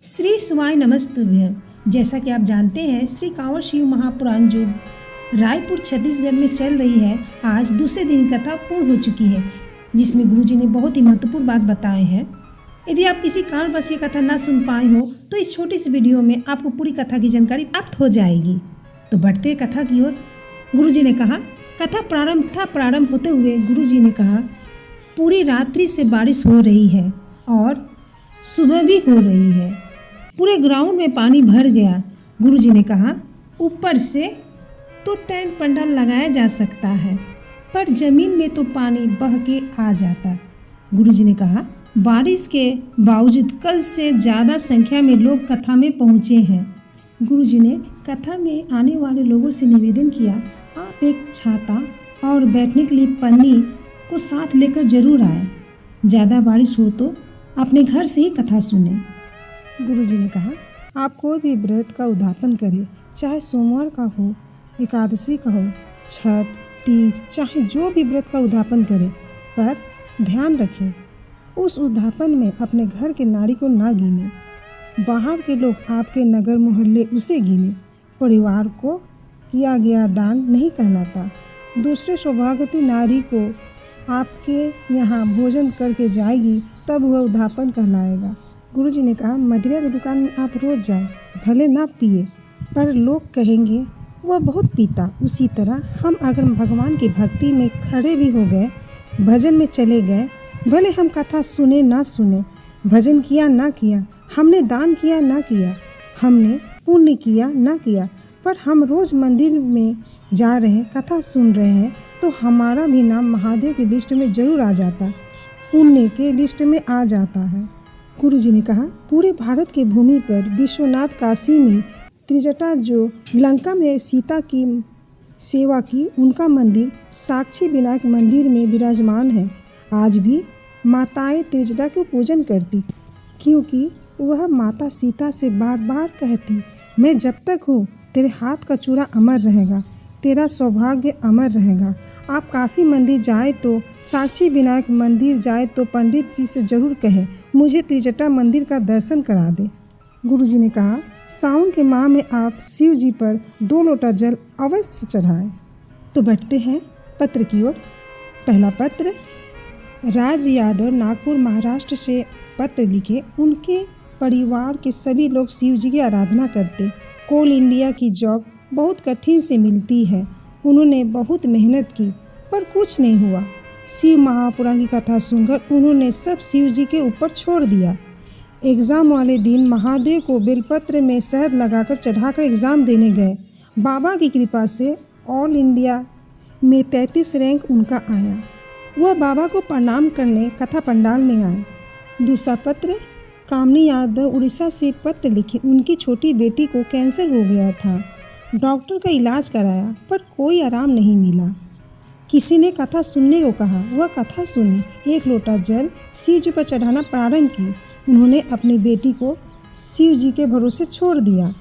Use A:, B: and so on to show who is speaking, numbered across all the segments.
A: श्री शिवाय नमस्तुभ्यम। जैसा कि आप जानते हैं, श्री कांवड़ शिव महापुराण जो रायपुर छत्तीसगढ़ में चल रही है, आज दूसरे दिन कथा पूर्ण हो चुकी है, जिसमें गुरुजी ने बहुत ही महत्वपूर्ण बात बताए हैं। यदि आप किसी कारणवश ये कथा ना सुन पाए हो तो इस छोटी सी वीडियो में आपको पूरी कथा की जानकारी प्राप्त हो जाएगी। तो बढ़ते कथा की ओर। गुरुजी ने कहा, कथा प्रारंभ होते हुए गुरुजी ने कहा, पूरी रात्रि से बारिश हो रही है और सुबह भी हो रही है। पूरे ग्राउंड में पानी भर गया। गुरुजी ने कहा, ऊपर से तो टेंट पंडाल लगाया जा सकता है, पर जमीन में तो पानी बह के आ जाता। गुरुजी ने कहा, बारिश के बावजूद कल से ज़्यादा संख्या में लोग कथा में पहुँचे हैं। गुरुजी ने कथा में आने वाले लोगों से निवेदन किया, आप एक छाता और बैठने के लिए पन्नी को साथ लेकर जरूर आए। ज़्यादा बारिश हो तो अपने घर से ही कथा सुने। गुरुजी ने कहा, आप कोई भी व्रत का उद्यापन करें, चाहे सोमवार का हो, एकादशी का हो, छठ, तीज, चाहे जो भी व्रत का उद्यापन करें, पर ध्यान रखें उस उद्यापन में अपने घर के नारी को ना गिने। बाहर के लोग आपके नगर मोहल्ले उसे गिने। परिवार को किया गया दान नहीं कहलाता। दूसरे सौभाग्यवती नारी को आपके यहाँ भोजन करके जाएगी तब वह उद्यापन कहलाएगा। गुरुजी ने कहा, मदिरा की दुकान में आप रोज जाए, भले ना पिए, पर लोग कहेंगे वह बहुत पीता। उसी तरह हम अगर भगवान की भक्ति में खड़े भी हो गए, भजन में चले गए, भले हम कथा सुने ना सुने, भजन किया ना किया, हमने दान किया ना किया, हमने पुण्य किया ना किया, पर हम रोज़ मंदिर में जा रहे हैं, कथा सुन रहे हैं, तो हमारा भी नाम महादेव की लिस्ट में ज़रूर आ जाता, पुण्य के लिस्ट में आ जाता है। गुरुजी ने कहा, पूरे भारत के भूमि पर विश्वनाथ, काशी में त्रिजटा, जो लंका में सीता की सेवा की, उनका मंदिर साक्षी विनायक मंदिर में विराजमान है। आज भी माताएं त्रिजटा को पूजन करती, क्योंकि वह माता सीता से बार बार कहती, मैं जब तक हूँ तेरे हाथ का चूड़ा अमर रहेगा, तेरा सौभाग्य अमर रहेगा। आप काशी मंदिर जाए तो, साक्षी विनायक मंदिर जाए तो पंडित जी से ज़रूर कहें, मुझे त्रिजटा मंदिर का दर्शन करा दे। गुरुजी ने कहा, सावन के माह में आप शिव जी पर 2 लोटा जल अवश्य चढ़ाएं। तो बढ़ते हैं पत्र की ओर। पहला पत्र, राज यादव नागपुर महाराष्ट्र से पत्र लिखे। उनके परिवार के सभी लोग शिव जी की आराधना करते। कोल इंडिया की जॉब बहुत कठिन से मिलती है। उन्होंने बहुत मेहनत की पर कुछ नहीं हुआ। शिव महापुराण की कथा सुनकर उन्होंने सब शिव जी के ऊपर छोड़ दिया। एग्ज़ाम वाले दिन महादेव को बेलपत्र में शहद लगाकर चढ़ाकर एग्ज़ाम देने गए। बाबा की कृपा से ऑल इंडिया में 33 रैंक उनका आया। वह बाबा को प्रणाम करने कथा पंडाल में आए। दूसरा पत्र, कामनी यादव उड़ीसा से पत्र लिखी। उनकी छोटी बेटी को कैंसर हो गया था। डॉक्टर का इलाज कराया पर कोई आराम नहीं मिला। किसी ने कथा सुनने को कहा, वह कथा सुनी। 1 लोटा जल शिव जी पर चढ़ाना प्रारंभ की। उन्होंने अपनी बेटी को शिव जी के भरोसे छोड़ दिया।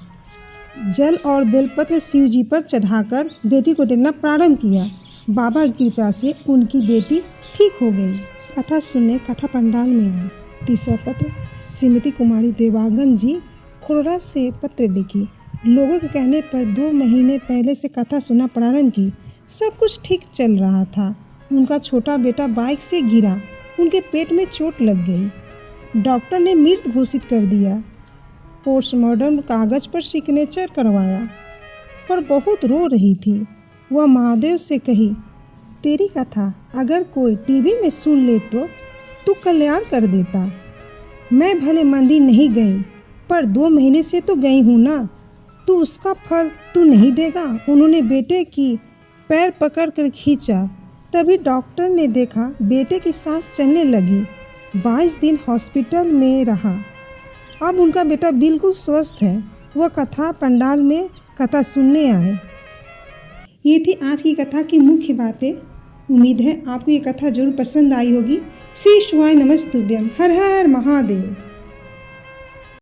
A: जल और बेलपत्र शिव जी पर चढ़ाकर बेटी को देना प्रारंभ किया। बाबा की कृपा से उनकी बेटी ठीक हो गई। कथा सुनने कथा पंडाल में आए। तीसरा पत्र, श्रीमती कुमारी देवांगन जी खोरड़ा से पत्र लिखी। लोगों के कहने पर 2 महीने पहले से कथा सुनना प्रारंभ की। सब कुछ ठीक चल रहा था। उनका छोटा बेटा बाइक से गिरा, उनके पेट में चोट लग गई। डॉक्टर ने मृत घोषित कर दिया। पोस्टमार्टम कागज पर सिग्नेचर करवाया, पर बहुत रो रही थी। वह महादेव से कही, तेरी कथा अगर कोई टीवी में सुन ले तो तू कल्याण कर देता। मैं भले मंदिर नहीं गई, पर 2 महीने से तो गई हूँ ना, तो उसका फल तू नहीं देगा। उन्होंने बेटे की पैर पकड़ कर खींचा, तभी डॉक्टर ने देखा बेटे की सांस चलने लगी। 22 दिन हॉस्पिटल में रहा। अब उनका बेटा बिल्कुल स्वस्थ है। वह कथा पंडाल में कथा सुनने आए। ये थी आज की कथा की मुख्य बातें। उम्मीद है आपको ये कथा जरूर पसंद आई होगी। श्री शिवाय नमस्तुभ्यम। हर हर महादेव।